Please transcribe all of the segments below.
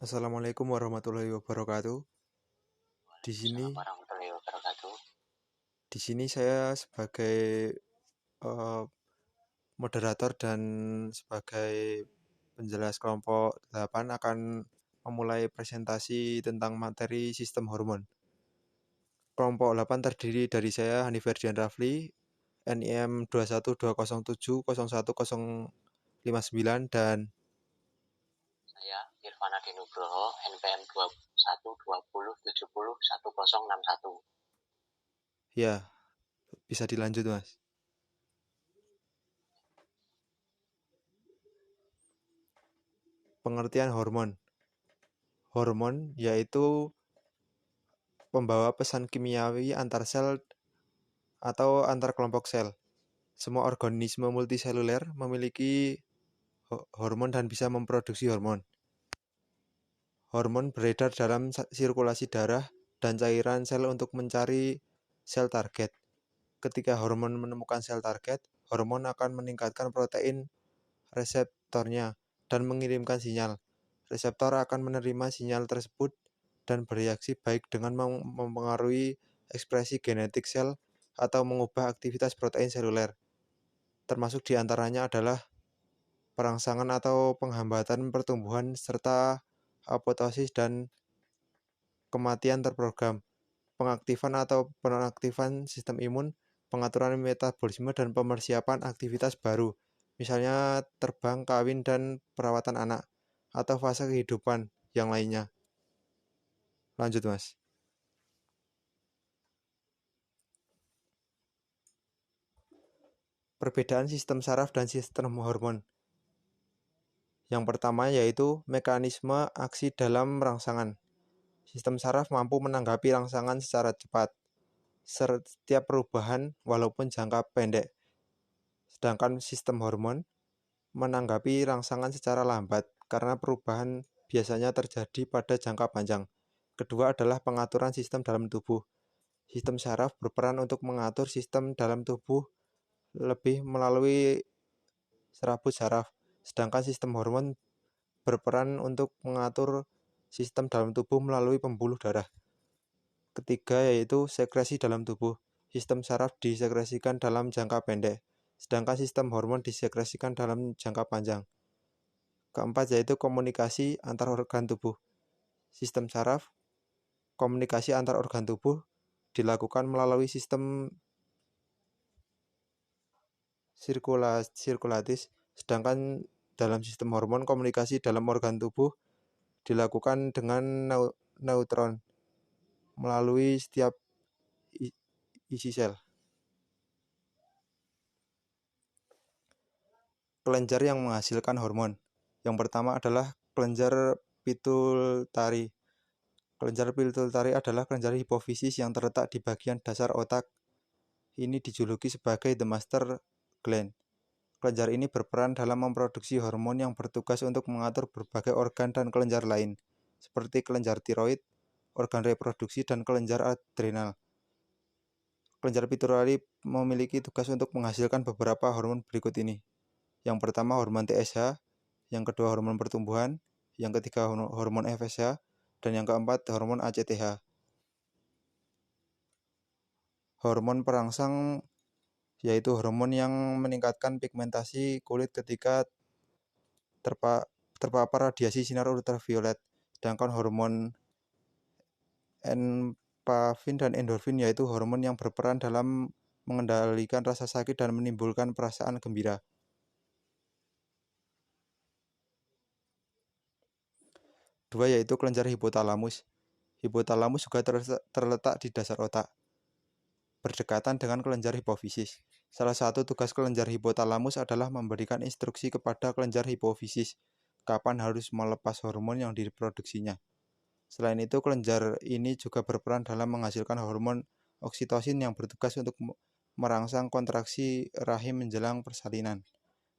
Assalamualaikum warahmatullahi wabarakatuh. Di sini, Waalaikumsalam warahmatullahi wabarakatuh. di sini saya sebagai eh, moderator dan sebagai penjelas kelompok 8 akan memulai presentasi tentang materi sistem hormon. Kelompok 8 terdiri dari saya Hanif Ferdian Rafli, NIM 21207010059 dan Saya Irfanadi Nugroho, NPM 2120701061. ya bisa dilanjut Mas. Pengertian hormon. Hormon yaitu pembawa pesan kimiawi antar sel atau antar kelompok sel. Semua organisme multiseluler memiliki hormon dan bisa memproduksi hormon. Hormon beredar dalam sirkulasi darah dan cairan sel untuk mencari sel target. Ketika hormon menemukan sel target, hormon akan meningkatkan protein reseptornya dan mengirimkan sinyal. Reseptor akan menerima sinyal tersebut dan bereaksi baik dengan mempengaruhi ekspresi genetik sel atau mengubah aktivitas protein seluler. Termasuk diantaranya adalah perangsangan atau penghambatan pertumbuhan serta apoptosis dan kematian terprogram, pengaktifan atau penonaktifan sistem imun, pengaturan metabolisme dan pemersiapan aktivitas baru, misalnya terbang, kawin, dan perawatan anak, atau fase kehidupan yang lainnya. Lanjut, Mas. Perbedaan sistem saraf dan sistem hormon. Yang pertama yaitu mekanisme aksi dalam rangsangan. Sistem saraf mampu menanggapi rangsangan secara cepat, setiap perubahan walaupun jangka pendek. Sedangkan sistem hormon menanggapi rangsangan secara lambat karena perubahan biasanya terjadi pada jangka panjang. Kedua adalah pengaturan sistem dalam tubuh. Sistem saraf berperan untuk mengatur sistem dalam tubuh lebih melalui serabut saraf, sedangkan sistem hormon berperan untuk mengatur sistem dalam tubuh melalui pembuluh darah. Ketiga yaitu sekresi dalam tubuh. Sistem saraf disekresikan dalam jangka pendek, sedangkan sistem hormon disekresikan dalam jangka panjang. Keempat yaitu komunikasi antar organ tubuh. Sistem saraf, komunikasi antar organ tubuh dilakukan melalui sistem sirkulatis, sedangkan dalam sistem hormon komunikasi dalam organ tubuh dilakukan dengan neutron melalui setiap isi sel. Kelenjar yang menghasilkan hormon. Yang pertama adalah kelenjar pituitari. Kelenjar pituitari adalah kelenjar hipofisis yang terletak di bagian dasar otak. Ini dijuluki sebagai the master gland. Kelenjar ini berperan dalam memproduksi hormon yang bertugas untuk mengatur berbagai organ dan kelenjar lain, seperti kelenjar tiroid, organ reproduksi, dan kelenjar adrenal. Kelenjar pituitari memiliki tugas untuk menghasilkan beberapa hormon berikut ini. Yang pertama hormon TSH, yang kedua hormon pertumbuhan, yang ketiga hormon FSH, dan yang keempat hormon ACTH. Hormon perangsang yaitu hormon yang meningkatkan pigmentasi kulit ketika terpapar radiasi sinar ultraviolet. Sedangkan hormon empafin dan endorfin yaitu hormon yang berperan dalam mengendalikan rasa sakit dan menimbulkan perasaan gembira. Dua yaitu kelenjar hipotalamus. Hipotalamus juga terletak di dasar otak, berdekatan dengan kelenjar hipofisis. Salah satu tugas kelenjar hipotalamus adalah memberikan instruksi kepada kelenjar hipofisis kapan harus melepas hormon yang diproduksinya. Selain itu, kelenjar ini juga berperan dalam menghasilkan hormon oksitosin yang bertugas untuk merangsang kontraksi rahim menjelang persalinan,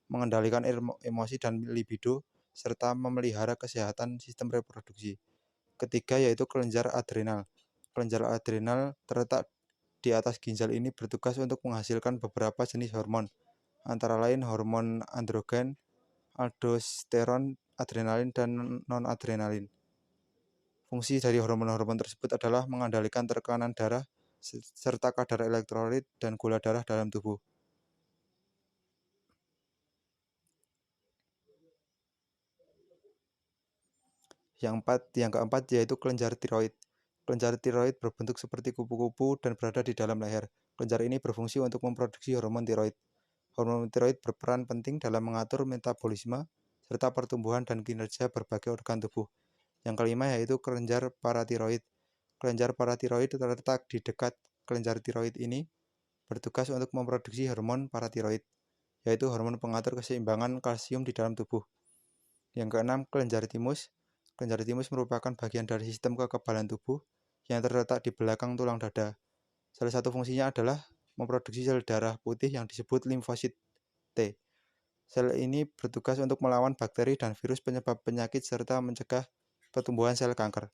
mengendalikan emosi dan libido, serta memelihara kesehatan sistem reproduksi. Ketiga yaitu kelenjar adrenal. Kelenjar adrenal terletak di atas ginjal ini bertugas untuk menghasilkan beberapa jenis hormon, antara lain hormon androgen, aldosteron, adrenalin, dan non-adrenalin. Fungsi dari hormon-hormon tersebut adalah mengendalikan tekanan darah serta kadar elektrolit dan gula darah dalam tubuh. Yang keempat yaitu kelenjar tiroid. Kelenjar tiroid berbentuk seperti kupu-kupu dan berada di dalam leher. Kelenjar ini berfungsi untuk memproduksi hormon tiroid. Hormon tiroid berperan penting dalam mengatur metabolisme serta pertumbuhan dan kinerja berbagai organ tubuh. Yang kelima yaitu kelenjar paratiroid. Kelenjar paratiroid terletak di dekat kelenjar tiroid ini bertugas untuk memproduksi hormon paratiroid, yaitu hormon pengatur keseimbangan kalsium di dalam tubuh. Yang keenam, kelenjar timus. Kelenjar timus merupakan bagian dari sistem kekebalan tubuh yang terletak di belakang tulang dada. Salah satu fungsinya adalah memproduksi sel darah putih yang disebut limfosit T. Sel ini bertugas untuk melawan bakteri dan virus penyebab penyakit serta mencegah pertumbuhan sel kanker.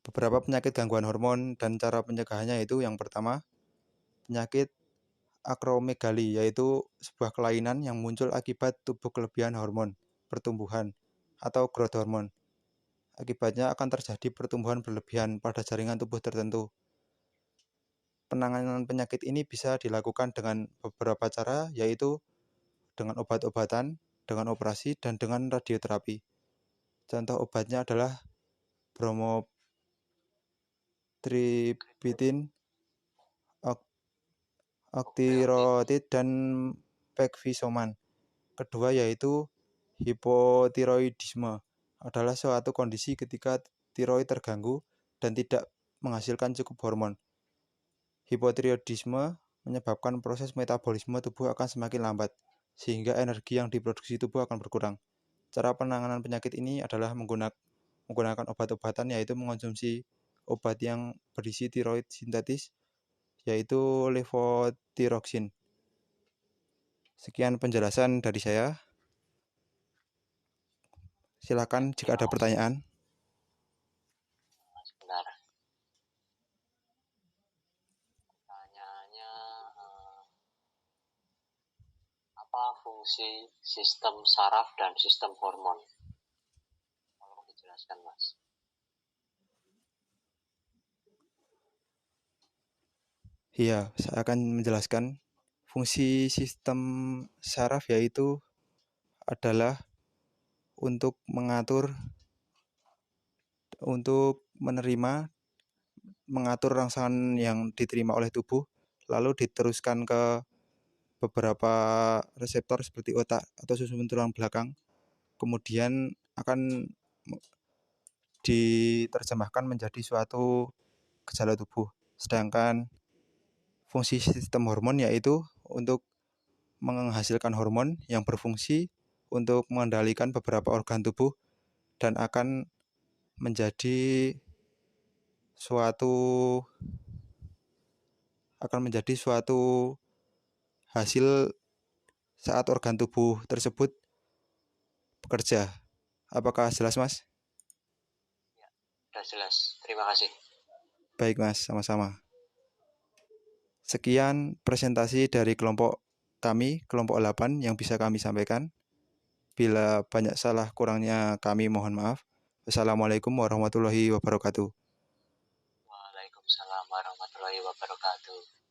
Beberapa penyakit gangguan hormon dan cara pencegahannya yaitu yang pertama, penyakit akromegali, yaitu sebuah kelainan yang muncul akibat tubuh kelebihan hormon pertumbuhan atau growth hormone. Akibatnya akan terjadi pertumbuhan berlebihan pada jaringan tubuh tertentu. Penanganan penyakit ini bisa dilakukan dengan beberapa cara, yaitu dengan obat-obatan, dengan operasi, dan dengan radioterapi. Contoh obatnya adalah bromocriptine, octreotide, dan pegfisoman. Kedua yaitu hipotiroidisme, adalah suatu kondisi ketika tiroid terganggu dan tidak menghasilkan cukup hormon. Hipotiroidisme menyebabkan proses metabolisme tubuh akan semakin lambat, sehingga energi yang diproduksi tubuh akan berkurang. Cara penanganan penyakit ini adalah menggunakan obat-obatan, yaitu mengonsumsi obat yang berisi tiroid sintetis, yaitu levotiroxin. Sekian penjelasan dari saya. Silakan jika ada pertanyaan. Sebentar. Pertanyaannya, apa fungsi sistem saraf dan sistem hormon? Tolong dijelaskan, Mas. Iya, saya akan menjelaskan. Fungsi sistem saraf yaitu adalah untuk mengatur rangsangan yang diterima oleh tubuh, lalu diteruskan ke beberapa reseptor seperti otak atau susunan tulang belakang, kemudian akan diterjemahkan menjadi suatu gejala tubuh. Sedangkan fungsi sistem hormon yaitu untuk menghasilkan hormon yang berfungsi untuk mengendalikan beberapa organ tubuh dan akan menjadi suatu hasil saat organ tubuh tersebut bekerja. Apakah jelas, Mas? Ya, sudah jelas. Terima kasih. Baik, Mas, sama-sama. Sekian presentasi dari kelompok kami, kelompok 8 yang bisa kami sampaikan. Bila banyak salah kurangnya kami mohon maaf. Wassalamualaikum warahmatullahi wabarakatuh. Waalaikumsalam warahmatullahi wabarakatuh.